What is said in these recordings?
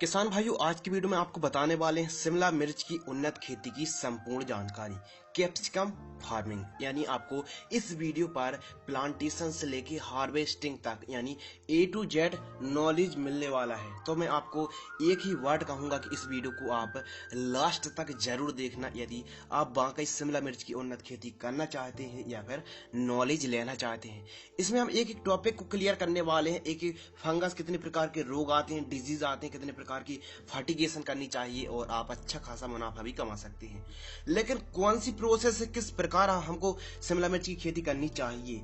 किसान भाइयों, आज की वीडियो में आपको बताने वाले हैं शिमला मिर्च की उन्नत खेती की संपूर्ण जानकारी। कैप्सिकम फार्मिंग यानी आपको इस वीडियो पर प्लांटेशन से लेके हार्वेस्टिंग तक यानी A to Z नॉलेज मिलने वाला है। तो मैं आपको एक ही वर्ड कहूंगा कि इस वीडियो को आप लास्ट तक जरूर देखना यदि आप वाकई शिमला मिर्च की उन्नत खेती करना चाहते हैं या फिर नॉलेज लेना चाहते हैं। इसमें हम एक एक टॉपिक को क्लियर करने वाले हैं। एक एक फंगस कितने प्रकार के रोग आते हैं, डिजीज आते हैं, कितने प्रकार की फर्टिगेशन करनी चाहिए और आप अच्छा खासा मुनाफा भी कमा सकते हैं। लेकिन कौन सी प्रोसेस है, किस प्रकार हमको शिमला मिर्च की खेती करनी चाहिए,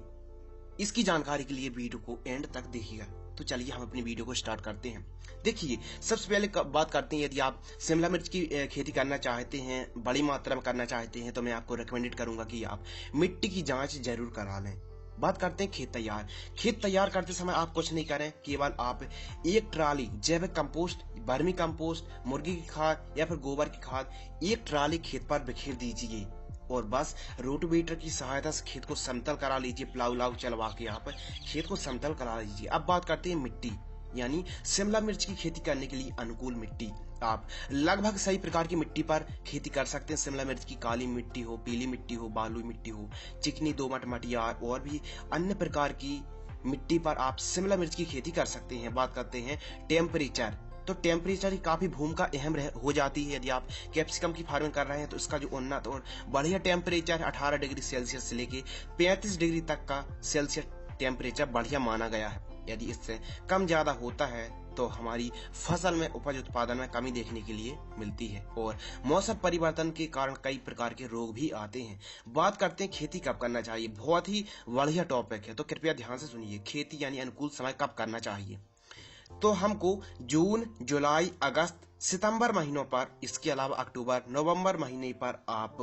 इसकी जानकारी के लिए वीडियो को एंड तक देखिएगा। तो चलिए हम अपनी वीडियो को स्टार्ट करते हैं। देखिए, सबसे पहले बात करते हैं, यदि आप शिमला मिर्च की खेती करना चाहते हैं, बड़ी मात्रा में करना चाहते हैं, तो मैं आपको रिकमेंडेड करूंगा कि आप मिट्टी की जांच जरूर करा लें। बात करते हैं खेत तैयार करते समय आप कुछ नहीं करें, केवल आप एक ट्राली जैविक कंपोस्ट, वर्मी कंपोस्ट, मुर्गी की खाद या फिर गोबर की खाद एक ट्राली खेत पर बिखेर दीजिए और बस रोटावेटर की सहायता से खेत को समतल करा लीजिए। प्लाऊ चलवा के आप खेत को समतल करा लीजिए। अब बात करते हैं मिट्टी यानी शिमला मिर्च की खेती करने के लिए अनुकूल मिट्टी। आप लगभग सही प्रकार की मिट्टी पर खेती कर सकते हैं। शिमला मिर्च की काली मिट्टी हो, पीली मिट्टी हो, बालुई मिट्टी हो, चिकनी, दोमट, मटियार और भी अन्य प्रकार की मिट्टी पर आप शिमला मिर्च की खेती कर सकते हैं। बात करते हैं टेम्परेचर, तो टेम्परेचर की काफी भूमिका अहम हो जाती है। यदि आप कैप्सिकम की फार्मिंग कर रहे हैं तो इसका जो उन्नत और बढ़िया टेम्परेचर 18 डिग्री सेल्सियस से लेके 35 डिग्री तक का सेल्सियस टेम्परेचर बढ़िया माना गया है। यदि इससे कम ज्यादा होता है तो हमारी फसल में उपज उत्पादन में कमी देखने के लिए मिलती है और मौसम परिवर्तन के कारण कई प्रकार के रोग भी आते हैं। बात करते हैं खेती कब करना चाहिए। बहुत ही बढ़िया टॉपिक है, तो कृपया ध्यान से सुनिए। खेती यानी अनुकूल समय कब करना चाहिए, तो हमको जून, जुलाई, अगस्त, सितंबर महीनों पर, इसके अलावा अक्टूबर, नवंबर महीने पर आप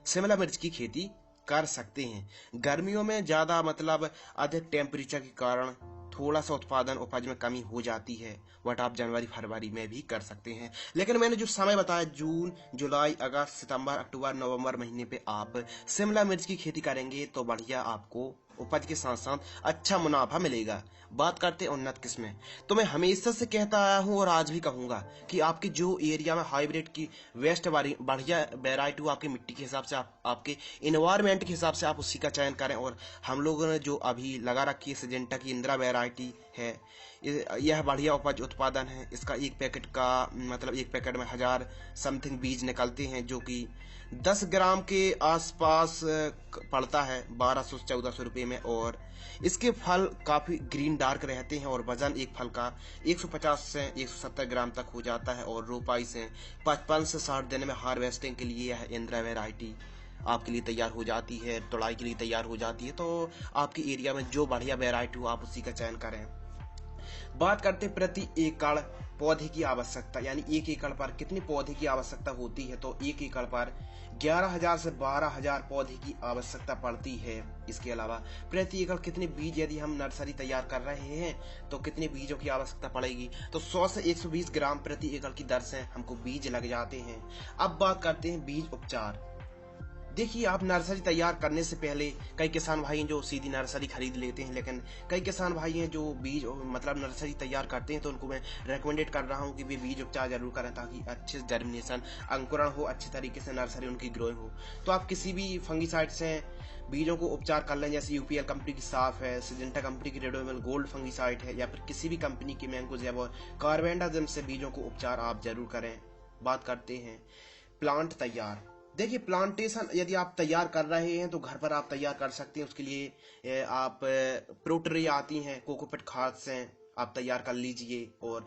शिमला मिर्च की खेती कर सकते हैं। गर्मियों में ज्यादा अधिक टेम्परेचर के कारण थोड़ा सा उत्पादन उपज में कमी हो जाती है, बट आप जनवरी फरवरी में भी कर सकते हैं। लेकिन मैंने जो समय बताया, जून, जुलाई, अगस्त, सितंबर, अक्टूबर, नवंबर महीने पे आप शिमला मिर्च की खेती करेंगे तो बढ़िया आपको उपज के साथ साथ अच्छा मुनाफा मिलेगा। बात करते हैं उन्नत किस्में, तो मैं हमेशा से कहता आया हूं और आज भी कहूंगा कि आपके जो एरिया में हाइब्रिड की वेस्ट बढ़िया वेराइटी हो, आपकी मिट्टी के हिसाब से, आपके इन्वायरमेंट के हिसाब से आप उसी का चयन करें। और हम लोगों ने जो अभी लगा रखी है सिजेंटा की इंदिरा वेराइटी है, यह बढ़िया उपज उत्पादन है। इसका एक पैकेट एक पैकेट में 1000 समथिंग बीज निकलते हैं, जो कि 10 ग्राम के आसपास पड़ता है 1200-1400 रुपए में। और इसके फल काफी ग्रीन डार्क रहते हैं और वजन एक फल का 150 से 170 ग्राम तक हो जाता है और रोपाई से 55 से 60 दिन में हार्वेस्टिंग के लिए यह इंदिरा वेराइटी आपके लिए तैयार हो जाती है, तुड़ाई के लिए तैयार हो जाती है। तो आपके एरिया में जो बढ़िया वेराइटी हो आप उसी का चयन करें। बात करते प्रति एकड़ पौधे की आवश्यकता, यानी एक एकड़ पर कितने पौधे की आवश्यकता होती है, तो एक एकड़ पर 11,000 से 12,000 पौधे की आवश्यकता पड़ती है। इसके अलावा प्रति एकड़ कितने बीज, यदि हम नर्सरी तैयार कर रहे हैं तो कितने बीजों की आवश्यकता पड़ेगी, तो 100 से 120 ग्राम प्रति एकड़ की दर से हमको बीज लग जाते हैं। अब बात करते हैं बीज उपचार। देखिए, आप नर्सरी तैयार करने से पहले कई किसान भाई हैं जो सीधी नर्सरी खरीद लेते हैं, लेकिन कई किसान भाई हैं जो बीज नर्सरी तैयार करते हैं, तो उनको मैं रेकमेंडेड कर रहा हूं कि वे बीज उपचार जरूर करें ताकि अच्छे जर्मिनेशन, अंकुरण हो, अच्छे तरीके से नर्सरी उनकी ग्रोइंग हो। तो आप किसी भी फंगीसाइड से बीजों को उपचार कर लें, जैसे यूपीएल कंपनी की साफ है, सिजेंटा कंपनी की रेडोमिल गोल्ड फंगीसाइड है, या फिर किसी भी कंपनी की मैंकोजेब और कार्बेंडाजिम से बीजों को उपचार आप जरूर करें। बात करते हैं प्लांट तैयार। देखिए, प्लांटेशन यदि आप तैयार कर रहे हैं तो घर पर आप तैयार कर सकते हैं। उसके लिए आप प्रोट्रे आती हैं, कोकोपीट खाद से आप तैयार कर लीजिए और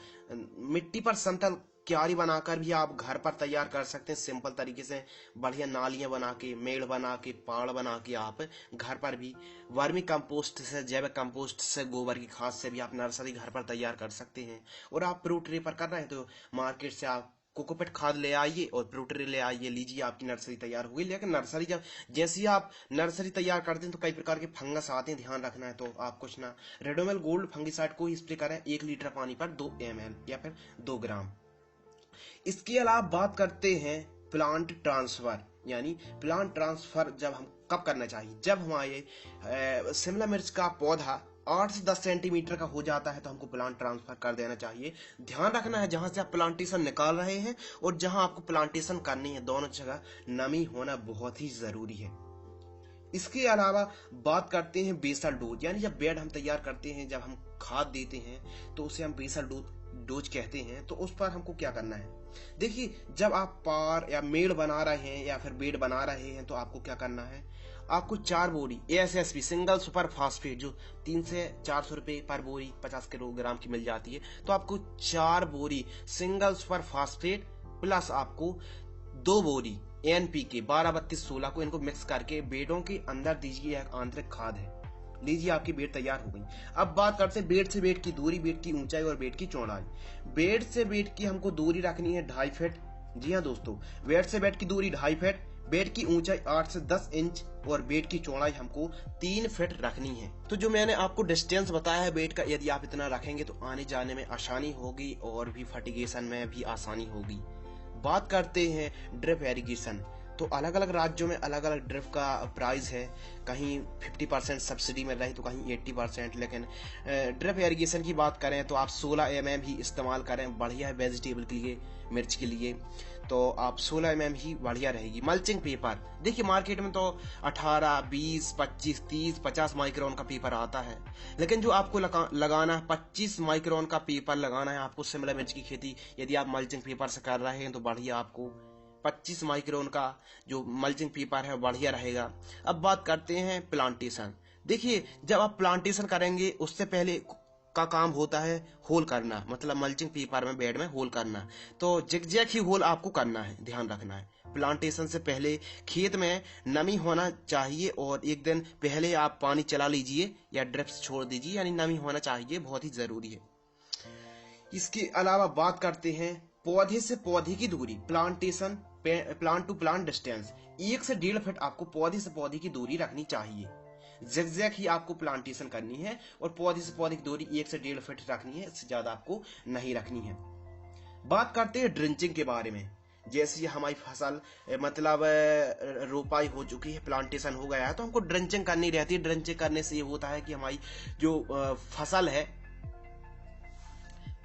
मिट्टी पर समतल क्यारी बनाकर भी आप घर पर तैयार कर सकते हैं। सिंपल तरीके से बढ़िया नालियां बना के, मेड़ बना के, पाड़ बना के आप घर पर भी वर्मी कंपोस्ट से, जैविक कंपोस्ट से, गोबर की खाद से भी आप नर्सरी घर पर तैयार कर सकते हैं। और आप प्रोट्रे पर कर रहे हैं तो मार्केट से आप कोकोपीट खाद ले आइए और प्रोट्रे ले आइए, लीजिए, आपकी नर्सरी तैयार हो गई। लेकिन नर्सरी जैसे ही आप नर्सरी तैयार करते हैं तो कई प्रकार के फंगस आते हैं, ध्यान रखना है। तो आप कुछ ना, रेडोमिल गोल्ड फंगिसाइड को ही स्प्रे करें 1 लीटर पानी पर 2 ml या फिर 2 ग्राम। इसके अलावा बात करते हैं प्लांट ट्रांसफर, यानी प्लांट ट्रांसफर जब हम कब करना चाहिए, जब हमारे शिमला मिर्च का पौधा 8 से 10 सेंटीमीटर का हो जाता है तो हमको प्लांट ट्रांसफर कर देना चाहिए। ध्यान रखना है जहां से आप प्लांटेशन निकाल रहे हैं और जहां आपको प्लांटेशन करनी है, दोनों जगह नमी होना बहुत ही जरूरी है। इसके अलावा बात करते हैं बेसल डोज, यानी जब बेड हम तैयार करते हैं, जब हम खाद देते हैं तो उसे हम बेसल डोज कहते हैं। तो उस पर हमको क्या करना है, देखिए जब आप पार या मेड़ बना रहे हैं या फिर बेड बना रहे हैं तो आपको क्या करना है, आपको 4 बोरी ASSP सिंगल सुपर फास्फेट जो 300 से 400 रुपए पर बोरी 50 किलोग्राम की मिल जाती है, तो आपको 4 बोरी सिंगल सुपर फास्फेट प्लस आपको 2 बोरी NPK 12-32-16 को इनको मिक्स करके बेडों के अंदर दीजिए। एक आंतरिक खाद है, लीजिए आपकी बेड तैयार हो गई। अब बात करते हैं बेड से बेड की दूरी, बेड की ऊंचाई और बेड की चौड़ाई। बेड से बेड की हमको दूरी रखनी है 2.5 फीट। जी हाँ दोस्तों, बेड से बेड की दूरी 2.5 फीट, बेड की ऊंचाई 8 से 10 इंच और बेड की चौड़ाई हमको 3 फीट रखनी है। तो जो मैंने आपको डिस्टेंस बताया है बेड का, यदि आप इतना रखेंगे तो आने जाने में आसानी होगी और भी फर्टिगेशन में भी आसानी होगी। बात करते हैं ड्रिप एरिगेशन, तो अलग अलग राज्यों में अलग अलग ड्रिप का प्राइस है, कहीं 50% सब्सिडी मिल रही तो कहीं 80%। लेकिन ड्रिप एरिगेशन की बात करें तो आप 16 mm ही इस्तेमाल करें, बढ़िया है वेजिटेबल के लिए, मिर्च के लिए तो आप 16 mm ही बढ़िया रहेगी। मल्चिंग पेपर, देखिए मार्केट में तो 18, 20, 25, 30, 50 माइक्रोन का पेपर आता है, लेकिन जो आपको लगाना है 25 माइक्रोन का पेपर लगाना है आपको शिमला मिर्च की खेती यदि आप मल्चिंग पेपर से कर रहे हैं तो बढ़िया, आपको 25 माइक्रोन का जो मल्चिंग पेपर है बढ़िया रहेगा। अब बात करते हैं प्लांटेशन, देखिए जब आप प्लांटेशन करेंगे उससे पहले का काम होता है होल करना, मतलब मल्चिंग पेपर में बेड में होल करना, तो जिगजैग ही होल आपको करना है, ध्यान रखना है। प्लांटेशन से पहले खेत में नमी होना चाहिए और एक दिन पहले आप पानी चला लीजिए या ड्रिप्स छोड़ दीजिए, यानी नमी होना चाहिए, बहुत ही जरूरी है। इसके अलावा बात करते हैं पौधे से पौधे की दूरी, plantation plant to plant distance 1 से 1.5 फीट आपको पौधे से पौधे की दूरी रखनी चाहिए। जिगजैग ही आपको प्लांटेशन करनी है और पौधे से पौधे की दूरी 1 से 1.5 फीट रखनी है, इससे ज्यादा आपको नहीं रखनी है। बात करते हैं ड्रिंचिंग के बारे में, जैसे हमारी फसल मतलब रोपाई हो चुकी है, प्लांटेशन हो गया है तो हमको ड्रिंचिंग करनी रहती है। ड्रिंचिंग करने से ये होता है कि हमारी जो फसल है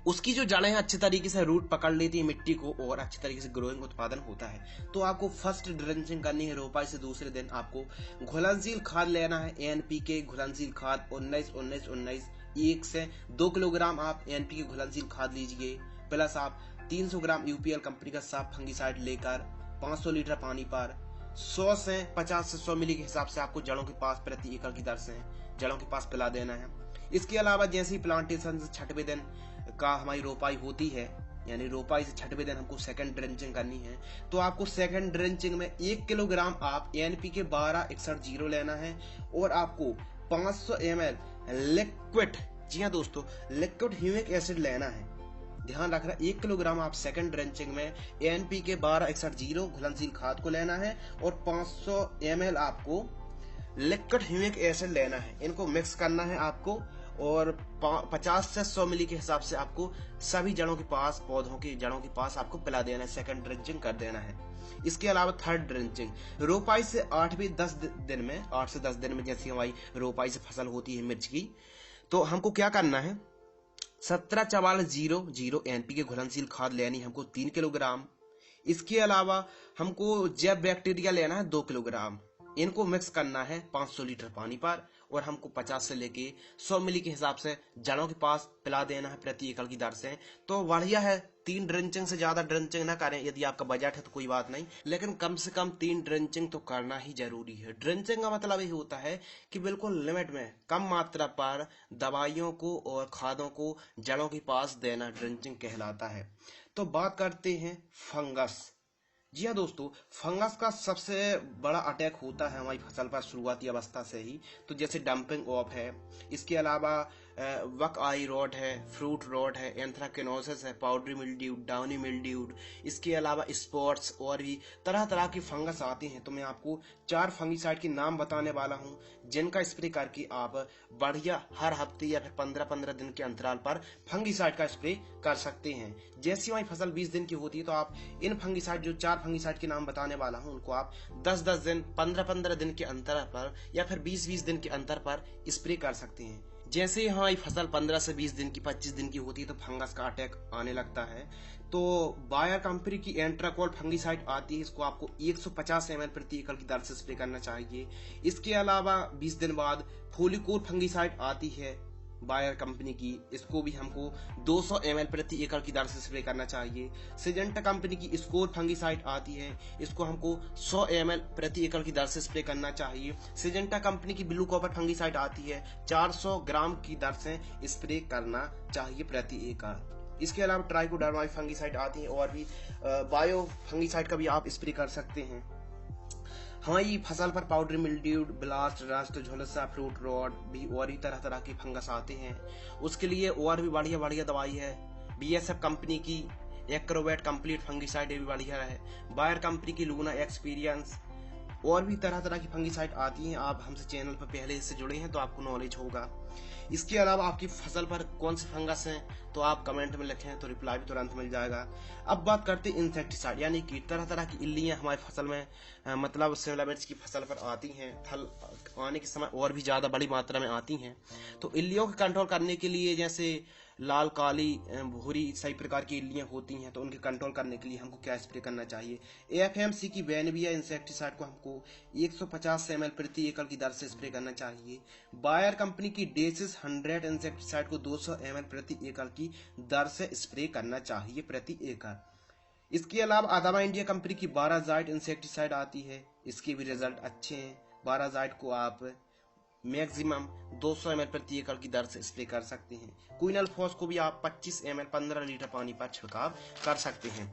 उसकी जो जड़ें हैं अच्छे तरीके से रूट पकड़ लेती है मिट्टी को और अच्छे तरीके से ग्रोइंग उत्पादन होता है। तो आपको फर्स्ट ड्रिंचिंग करनी है, रोपाई से दूसरे दिन आपको घुलनशील खाद लेना है, NPK घुलनशील खाद 19-19-19 1 से 2 किलोग्राम आप NPK घुलनशील खाद लीजिए, प्लस आप 300 ग्राम UPL कंपनी का साफ फंगिसाइड लेकर 500 लीटर पानी पर 100 से 50 से 100 मिली के हिसाब से आपको जड़ों के पास प्रति एकड़ की दर से जड़ों के पास पिला देना है। इसके अलावा जैसे ही प्लांटेशन से 6वें दिन का हमारी रोपाई होती है, यानी रोपाई से 6वें दिन हमको सेकंड ड्रेंचिंग करनी है, तो आपको सेकंड ड्रेंचिंग में 1 किलोग्राम आप NPK 12-61-0 लेना है और आपको 500 ml लिक्विड, जी हाँ दोस्तों, लिक्विड ह्यूमिक एसिड लेना है। ध्यान रखना 1 किलोग्राम आप सेकंड ड्रेंचिंग में NPK 12-61-0 घुलनशील खाद को लेना है और 500 ml आपको लिक्विड ह्यूमिक एसिड लेना है। इनको मिक्स करना है आपको और 50 से 100 मिली के हिसाब से आपको सभी जड़ों के पास, पौधों की जड़ों के पास आपको पिला देना है, सेकंड ड्रेंचिंग कर देना है। इसके अलावा थर्ड ड्रेंचिंग रोपाई से 8 से 10 दिन में जैसी हमारी रोपाई से फसल होती है मिर्च की, तो हमको क्या करना है 17-44-0 NPK घुलनशील खाद लेनी हमको 3 किलोग्राम। इसके अलावा हमको जैव बैक्टीरिया लेना है 2 किलोग्राम। इनको मिक्स करना है 500 लीटर पानी पर और हमको 50 से लेके 100 मिली के हिसाब से जड़ों के पास पिला देना है प्रति एकड़ की दर से। तो बढ़िया है, 3 ड्रेंचिंग से ज्यादा ड्रेंचिंग ना करें, यदि आपका बजट है तो कोई बात नहीं, लेकिन कम से कम 3 ड्रेंचिंग तो करना ही जरूरी है। ड्रेंचिंग का मतलब ये होता है कि बिल्कुल लिमिट में कम मात्रा पर दवाइयों को और खादों को जड़ों के पास देना ड्रेंचिंग कहलाता है। तो बात करते हैं फंगस। जी हाँ दोस्तों, फंगस का सबसे बड़ा अटैक होता है हमारी फसल पर शुरुआती अवस्था से ही, तो जैसे डंपिंग ऑफ है, इसके अलावा वक आई रॉट है, फ्रूट रॉट है, एंथ्राकिनोसिस है, पाउडरी मिल्ड्यू, डाउनी मिल्ड्यू, इसके अलावा स्पॉट्स और भी तरह तरह की फंगस आती हैं। तो मैं आपको 4 फंगिसाइड के नाम बताने वाला हूँ जिनका स्प्रे करके आप बढ़िया हर हफ्ते या फिर 15-15 दिन के अंतराल पर फंगिसाइड का स्प्रे कर सकते हैं। जैसी हमारी फसल 20 दिन की होती है तो आप इन फंगिसाइड, जो 4 फंगिसाइड के नाम बताने वाला हूँ, उनको आप 10-10 दिन, 15-15 दिन के अंतर पर या फिर 20-20 दिन के अंतर पर स्प्रे कर सकते हैं। जैसे ही हमारी फसल 15 से 20 दिन की 25 दिन की होती है तो फंगस का अटैक आने लगता है। तो बायर कंपनी की एंट्राकोल फंगीसाइड आती है, इसको आपको 150 ml प्रति एकड़ की दर से स्प्रे करना चाहिए। इसके अलावा 20 दिन बाद फोलिकोर फंगीसाइड आती है बायर कंपनी की, इसको भी हमको 200 ml प्रति एकड़ की दर से स्प्रे करना चाहिए। सिजेंटा कंपनी की स्कोर फंगीसाइड आती है, इसको हमको 100 ml प्रति एकड़ की दर से स्प्रे करना चाहिए। सिजेंटा कंपनी की ब्लू कॉपर फंगीसाइड आती है, 400 ग्राम की दर से स्प्रे करना चाहिए प्रति एकड़। इसके अलावा ट्राइकोडर्मा फंगीसाइड आती है और भी बायो फंगीसाइड का भी आप स्प्रे कर सकते हैं। हमारी फसल पर पाउडरी मिल्ड्यू, ब्लास्ट, रस्ट, झुलसा, फ्रूट रॉट भी और भी तरह तरह के फंगस आते हैं। उसके लिए और भी बढ़िया बढ़िया दवाई है। BASF कंपनी की एक्रोवेट कंप्लीट फंगीसाइड भी बढ़िया है। बायर कंपनी की लूना एक्सपीरियंस, और भी तरह तरह की फंगीसाइड आती हैं। आप हमसे चैनल पर पहले से जुड़े हैं तो आपको नॉलेज होगा। इसके अलावा आपकी फसल पर कौन से फंगस हैं तो आप कमेंट में लिखें तो रिप्लाई भी तुरंत मिल जाएगा। अब बात करते हैं इंसेक्टिसाइड, यानी कि तरह तरह की इल्लियां हमारी फसल में मतलब शिमला मिर्च की फसल पर आती हैं। फल आने के समय और भी ज्यादा बड़ी मात्रा में आती हैं। तो इल्लियों को कंट्रोल करने के लिए जैसे लाल, काली, भूरी, सही प्रकार की इल्लियां होती हैं, तो उनके कंट्रोल करने के लिए हमको क्या स्प्रे करना चाहिए। AFMC की वेनविया इंसेक्टिसाइड को हमको 150 ml प्रति एकड़ की दर से स्प्रे करना चाहिए। बायर कंपनी की डेसिस 100 इंसेक्टिसाइड को 200 ml प्रति एकड़ की दर से स्प्रे करना चाहिए प्रति एकड़। इसके अलावा अदामा इंडिया कंपनी की 12-जाइट इंसेक्टिसाइड आती है, इसके भी रिजल्ट अच्छे हैं। 12-जाइट को आप मैक्सिमम 200 ml प्रति एकड़ की दर से स्प्रे कर सकते हैं। क्विनल फॉस को भी आप 25 ml 15 लीटर पानी पर छिड़काव कर सकते हैं।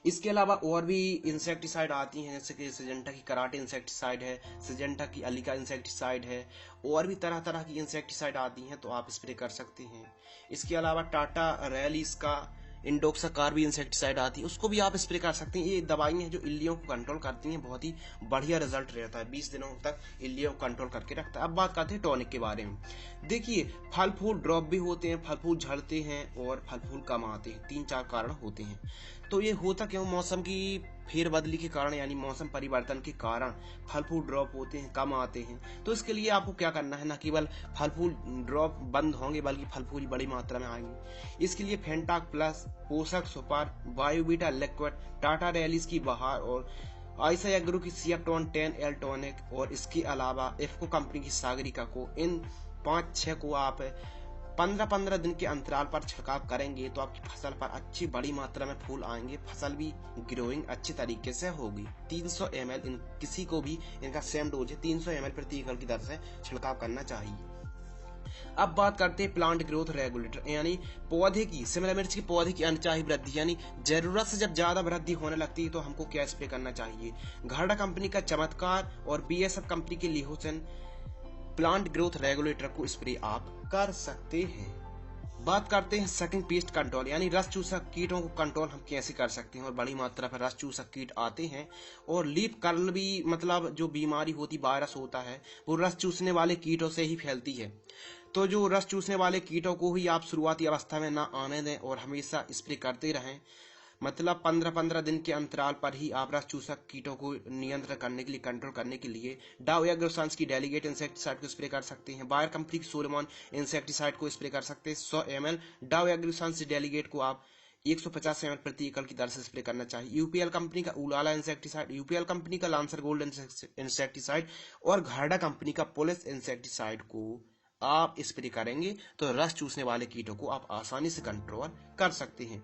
इसके अलावा और भी इंसेक्टिसाइड आती हैं, जैसे कि सिजेंटा की कराटे इंसेक्टिसाइड है, सिजेंटा की अलिका इंसेक्टिसाइड है, और भी तरह तरह की इंसेक्टिसाइड आती हैं तो आप स्प्रे कर सकते हैं। इसके अलावा टाटा रैलीज का इंडोक्सा कार्बी इंसेक्टिसाइड आती है, उसको भी आप स्प्रे कर सकते हैं। ये दवाइयां हैं जो इल्लियों को कंट्रोल करती हैं, बहुत ही बढ़िया रिजल्ट रहता है, 20 दिनों तक इल्लियों को कंट्रोल करके रखता है। अब बात करते हैं टॉनिक के बारे में। देखिए, फल फूल ड्रॉप भी होते हैं, फल फूल झड़ते हैं और फल फूल कम आते हैं, 3-4 कारण होते हैं। तो ये होता क्यों? मौसम की फेरबदली के कारण, यानी मौसम परिवर्तन के कारण फल फूल ड्रॉप होते हैं, कम आते हैं। तो इसके लिए आपको क्या करना है, न केवल फल फूल ड्रॉप बंद होंगे बल्कि फल फूल बड़ी मात्रा में आएंगे। इसके लिए फेंटाक प्लस, पोषक सुपर, बायोवीटा लिक्विड, टाटा रैलीज की बहार और आयशा एग्रो की सियाटोन 10L टॉनिक, और इसके अलावा इफ्को कंपनी की सागरिका को, इन 5-6 को आप 15-15 दिन के अंतराल पर छिड़काव करेंगे तो आपकी फसल पर अच्छी बड़ी मात्रा में फूल आएंगे, फसल भी ग्रोइंग अच्छी तरीके से होगी। 300 ml किसी को भी इनका सेम डोज है, 300 ml प्रति एकड़ की दर से छिड़काव करना चाहिए। अब बात करते हैं प्लांट ग्रोथ रेगुलेटर, यानी पौधे की, शिमला मिर्च के पौधे की अनचाही वृद्धि, यानी जरूरत से जब ज्यादा वृद्धि होने लगती है तो हमको क्या स्प्रे करना चाहिए। घरडा कंपनी का चमत्कार और BASF कंपनी के लिहोसिन प्लांट ग्रोथ रेगुलेटर को स्प्रे आप कर सकते हैं। बात करते हैं सकिंग पेस्ट कंट्रोल, यानी रस चूसक कीटों को कंट्रोल हम कैसे कर सकते हैं। और बड़ी मात्रा पर रस चूसक कीट आते हैं और लीफ कर्ल भी, मतलब जो बीमारी होती, वायरस होता है, वो रस चूसने वाले कीटों से ही फैलती है। तो जो रस चूसने वाले कीटों को ही आप शुरुआती अवस्था में ना आने दें और हमेशा स्प्रे करते रहें। मतलब 15-15 दिन के अंतराल पर ही आप रस चूसक कीटों को नियंत्रण करने के लिए, कंट्रोल करने के लिए डाव एग्रोसाइंस की डेलीगेट इंसेक्टिसाइड को स्प्रे कर सकते हैं। बायर कंपनी की सोलेमॉन इंसेक्टिसाइड को स्प्रे कर सकते हैं 100 ml। डाव एग्रोसाइंस डेलीगेट को आप 150 ml प्रति एकड़ की दर से स्प्रे करना चाहिए। UPL कंपनी का उलाला इंसेक्टिसाइड, UPL कंपनी का लांसर गोल्ड इंसेक्टिसाइड और घरडा कंपनी का पुलिस इंसेक्टिसाइड को आप स्प्रे करेंगे तो रस चूसने वाले कीटों को आप आसानी से कंट्रोल कर सकते हैं।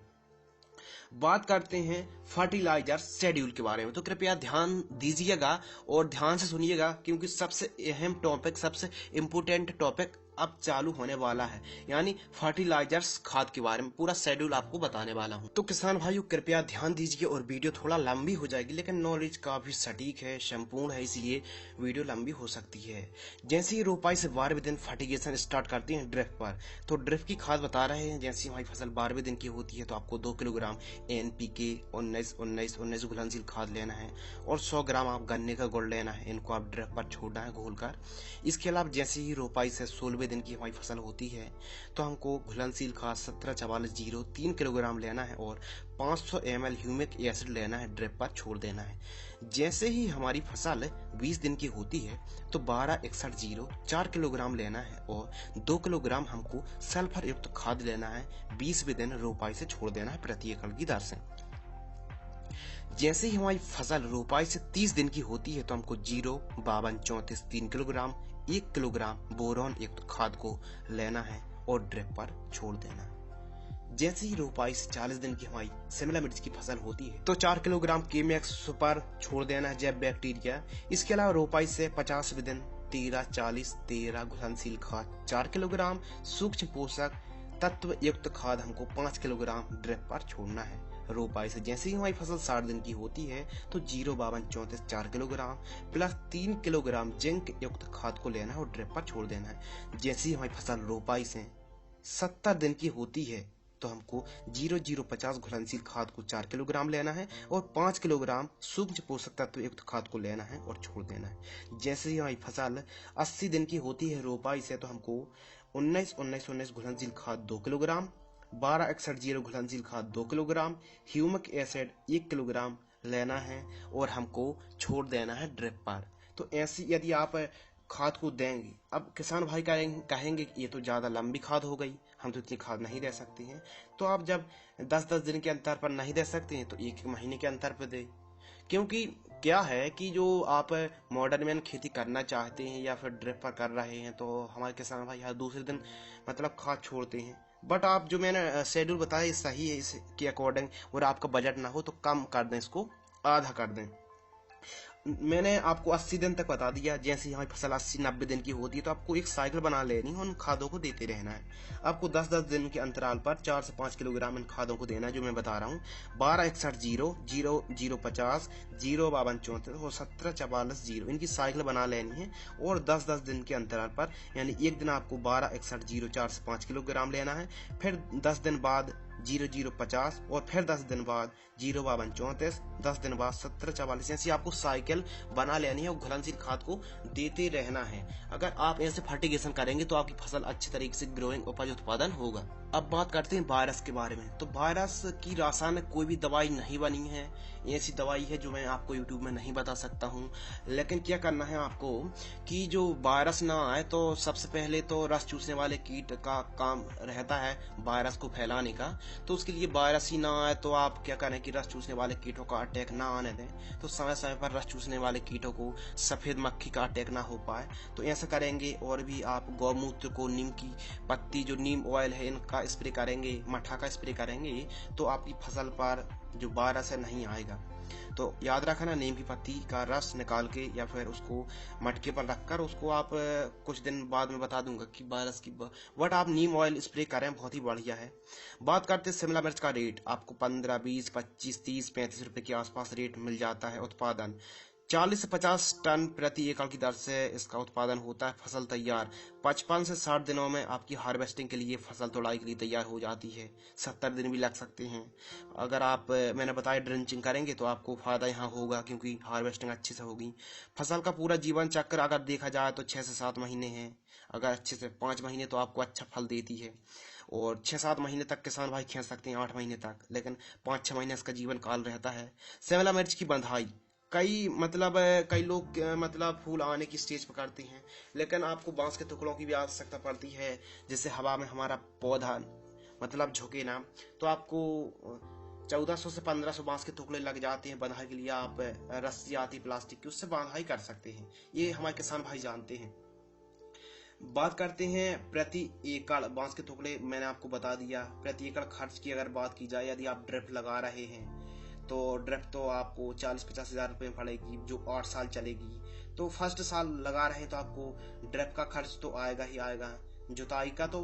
बात करते हैं फर्टिलाइजर शेड्यूल के बारे में, तो कृपया ध्यान दीजिएगा और ध्यान से सुनिएगा, क्योंकि सबसे अहम टॉपिक, सबसे इम्पोर्टेंट टॉपिक अब चालू होने वाला है, यानी फर्टिलाइजर्स खाद के बारे में पूरा शेड्यूल आपको बताने वाला हूं। तो किसान भाइयों कृपया ध्यान दीजिए, और वीडियो थोड़ा लंबी हो जाएगी लेकिन नॉलेज काफी सटीक है, संपूर्ण है, इसलिए वीडियो लंबी हो सकती है। जैसे ही रोपाई से 12वें दिन फर्टिगेशन स्टार्ट करते हैं ड्रिप पर, तो ड्रिप की खाद बता रहे हैं। जैसे हमारी फसल 12वें दिन की होती है तो आपको 2 किलोग्राम NPK 19-19-19 घुलनशील खाद लेना है और 100 ग्राम आप गन्ने का गुड़ लेना है। इनको आप ड्रिप पर छोड़ना है घोलकर। इसके अलावा जैसे ही रोपाई से 16वें दिन की हमारी फसल होती है तो हमको घुलनशील खाद 1744 3 किलोग्राम लेना है और 500 ml ह्यूमिक एसिड लेना है, ड्रिप पर छोड़ देना है। जैसे ही हमारी फसल 20 दिन की होती है तो 1261 4 किलोग्राम लेना है और 2 किलोग्राम हमको सल्फर युक्त खाद लेना है। 20वें दिन रोपाई से छोड़ देना है प्रति एकड़ की दर से। जैसे ही हमारी फसल रोपाई से 30 दिन की होती है तो हमको 05234 3 किलोग्राम 1 किलोग्राम बोरॉन युक्त खाद को लेना है और ड्रिप पर छोड़ देना है। जैसे ही रोपाई से 40 दिन की हमारी शिमला मिर्च की फसल होती है तो 4 किलोग्राम केमैक्स सुपर छोड़ देना है, जैव बैक्टीरिया। इसके अलावा रोपाई से 50वें दिन 13 घुलनशील खाद 4 किलोग्राम, सूक्ष्म पोषक तत्व युक्त खाद हमको 5 किलोग्राम ड्रिप पर छोड़ना है। रोपाई से जैसे ही हमारी फसल 60 दिन की होती है तो 05234 4 किलोग्राम प्लस 3 किलोग्राम जिंक युक्त खाद को लेना है और ड्रिप पर छोड़ देना है। जैसे ही हमारी फसल रोपाई से 70 दिन की होती है तो हमको 0050 घुलनशील खाद को 4 किलोग्राम लेना है और 5 किलोग्राम सूक्ष्म पोषक तत्व युक्त खाद को लेना है और छोड़ देना है। जैसे ही हमारी फसल 80 दिन की होती है रोपाई से तो हमको 19 घुलनशील खाद 2 किलोग्राम, 1261 घुलनशील खाद 2 किलोग्राम, ह्यूमिक एसिड 1 किलोग्राम लेना है और हमको छोड़ देना है ड्रिप पर। तो ऐसी यदि आप खाद को देंगे, अब किसान भाई कहेंगे कि ये तो ज़्यादा लंबी खाद हो गई, हम तो इतनी खाद नहीं दे सकते हैं। तो आप जब 10-10 दिन के अंतर पर नहीं दे सकते हैं तो 1 महीने के अंतर पर दें। क्योंकि क्या है कि जो आप मॉडर्न में खेती करना चाहते हैं या फिर ड्रिप पर कर रहे हैं तो हमारे किसान भाई हर दूसरे दिन मतलब खाद छोड़ते हैं। बट आप जो मैंने शेड्यूल बताया सही है, इसके अकॉर्डिंग और आपका बजट ना हो तो कम कर दें, इसको आधा कर दें। मैंने आपको 80 दिन तक बता दिया। जैसे हमारी फसल 80-90 दिन की होती है तो आपको एक साइकिल बना लेनी है, उन खादों को देते रहना है। आपको 10-10 दिन के अंतराल पर 4 से 5 किलोग्राम इन खादों को देना है जो मैं बता रहा हूँ। 1261 0050 05234 और 1744 इनकी साइकिल बना लेनी है और 10-10 दिन के अंतराल पर, यानी एक दिन आपको 1261 4 से 5 किलोग्राम लेना है, फिर 10 दिन बाद 0050 और फिर 10 दिन बाद 05234, 10 दिन बाद 1744। ऐसी आपको साइकिल बना लेनी है और घुलनशील खाद को देते रहना है। अगर आप ऐसे फर्टिगेशन करेंगे तो आपकी फसल अच्छी तरीके से ग्रोइंग उपज उत्पादन होगा। अब बात करते हैं वायरस के बारे में। तो वायरस की रासायनिक कोई भी दवाई नहीं बनी है, ऐसी दवाई है जो मैं आपको यूट्यूब में नहीं बता सकता हूँ। लेकिन क्या करना है आपको कि जो वायरस ना आए तो सबसे पहले तो रस चूसने वाले कीट का काम रहता है वायरस को फैलाने का। तो उसके लिए वायरस ही ना आए तो आप क्या करें कि रस चूसने वाले कीटों का अटैक ना आने दें। तो समय समय पर रस चूसने वाले कीटों को सफेद मक्खी का अटैक ना हो पाए तो ऐसा करेंगे। और भी आप गौमूत्र को, नीम की पत्ती जो नीम ऑयल है इनका स्प्रे करेंगे, मठा का स्प्रे करेंगे तो आपकी फसल पर जो वायरस है नहीं आएगा। तो याद रखना, नीम की पत्ती का रस निकाल के या फिर उसको मटके पर रखकर उसको आप कुछ दिन बाद में बता दूंगा कि वायरस की बट आप नीम ऑयल स्प्रे करें, बहुत ही बढ़िया है। बात करते हैं शिमला मिर्च का रेट। आपको 15, 20, 25, 30, 35 रुपए के आसपास रेट मिल जाता है। उत्पादन 40 से 50 टन प्रति एकड़ की दर से इसका उत्पादन होता है। फसल तैयार 55 से 60 दिनों में आपकी हार्वेस्टिंग के लिए फसल तोड़ाई के लिए तैयार हो जाती है। 70 दिन भी लग सकते हैं। अगर आप मैंने बताया ड्रिंचिंग करेंगे तो आपको फायदा यहाँ होगा क्योंकि हार्वेस्टिंग अच्छे से होगी। फसल का पूरा जीवन चक्र अगर देखा जाए तो 6 से 7 महीने हैं। अगर अच्छे से 5 महीने तो आपको अच्छा फल देती है और 6-7 महीने तक किसान भाई खींच सकते हैं, 8 महीने तक, लेकिन 5-6 महीने इसका जीवन काल रहता है। शिमला मिर्च की बंधाई कई लोग फूल आने की स्टेज पर करते हैं, लेकिन आपको बांस के टुकड़ों की भी आवश्यकता पड़ती है जिससे हवा में हमारा पौधा झुके ना। तो आपको 1400 से 1500 बांस के टुकड़े लग जाते हैं बंधाई के लिए। आप रस्सी आती प्लास्टिक की, उससे बंधाई कर सकते हैं। ये हमारे किसान भाई जानते हैं। बात करते हैं प्रति एकड़ बांस के टुकड़े। मैंने आपको बता दिया। प्रति एकड़ खर्च की अगर बात की जाए, यदि आप ड्रिप लगा रहे हैं तो ड्रिप तो आपको 40-50 हज़ार रुपये में पड़ेगी जो 8 साल चलेगी। तो फर्स्ट साल लगा रहे हैं तो आपको ड्रिप का खर्च तो आएगा ही आएगा। जुताई का तो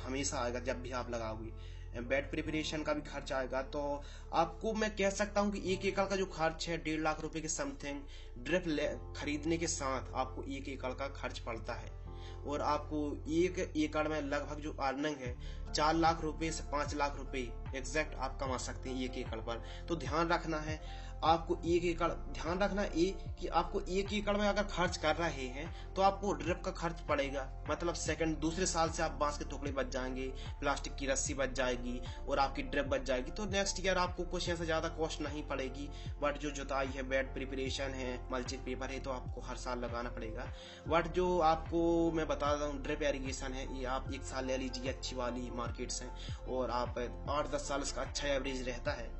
हमेशा आएगा जब भी आप लगाओगे। बेड प्रिपरेशन का भी खर्च आएगा। तो आपको मैं कह सकता हूँ कि 1 एकड़ का जो खर्च है 1.5 लाख रुपए के समथिंग ड्रिप खरीदने के साथ आपको 1 एकड़ का खर्च पड़ता है। और आपको 1 एकड़ में लगभग जो अर्निंग है 4 लाख रुपए से 5 लाख रुपए एग्जैक्ट आप कमा सकते हैं 1 एकड़ पर। तो ध्यान रखना है आपको 1 एकड़, ध्यान रखना ये कि आपको 1 एकड़ में अगर खर्च कर रहे हैं तो आपको ड्रिप का खर्च पड़ेगा, मतलब दूसरे साल से आप बांस के टुकड़े बच जाएंगे, प्लास्टिक की रस्सी बच जाएगी और आपकी ड्रिप बच जाएगी। तो नेक्स्ट ईयर आपको कुछ ऐसा ज्यादा कॉस्ट नहीं पड़ेगी। बट जो जुताई है, बेड प्रिपरेशन है, मल्चिंग पेपर है, तो आपको हर साल लगाना पड़ेगा। बट जो आपको मैं बता रहा हूँ ड्रिप इरिगेशन है, ये आप 1 साल ले लीजिए, अच्छी वाली मार्केट्स हैं, और आप 8-10 साल इसका अच्छा एवरेज रहता है।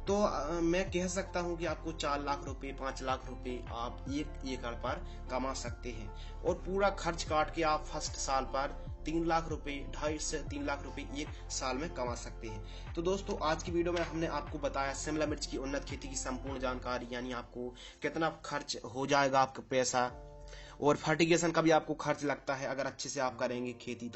तो मैं कह सकता हूं कि आपको 4 लाख रुपए 5 लाख रुपए आप 1 एकड़ पर कमा सकते हैं, और पूरा खर्च काट के आप फर्स्ट साल पर 3 लाख रुपए, 2.5 से 3 लाख रुपए 1 साल में कमा सकते हैं। तो दोस्तों आज की वीडियो में हमने आपको बताया शिमला मिर्च की उन्नत खेती की संपूर्ण जानकारी, यानी आपको कितना खर्च हो जाएगा आपका पैसा, और फर्टिगेशन का भी आपको खर्च लगता है अगर अच्छे से आप करेंगे खेती।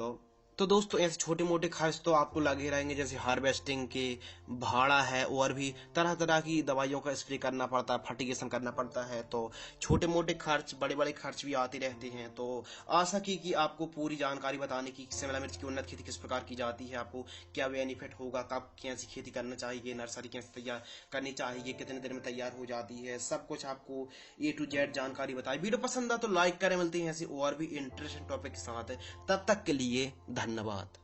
तो दोस्तों ऐसे छोटे मोटे खर्च तो आपको लगे रहेंगे, जैसे हार्वेस्टिंग के भाड़ा है, और भी तरह तरह की दवाइयों का स्प्रे करना पड़ता है, फर्टिगेशन करना पड़ता है। तो छोटे मोटे खर्च, बड़े बड़े खर्च भी आते रहते हैं। तो आशा की कि आपको पूरी जानकारी बताने की शिमला मिर्च की उन्नत खेती किस प्रकार की जाती है, आपको क्या बेनिफिट होगा, कब कैसी खेती करना चाहिए, नर्सरी कैसे तैयार करनी चाहिए, कितने दिन में तैयार हो जाती है, सब कुछ आपको A to Z जानकारी बताई। वीडियो पसंद आ तो लाइक करें। मिलते हैं ऐसे और भी इंटरेस्टिंग टॉपिक के साथ, तब तक के लिए धन्यवाद।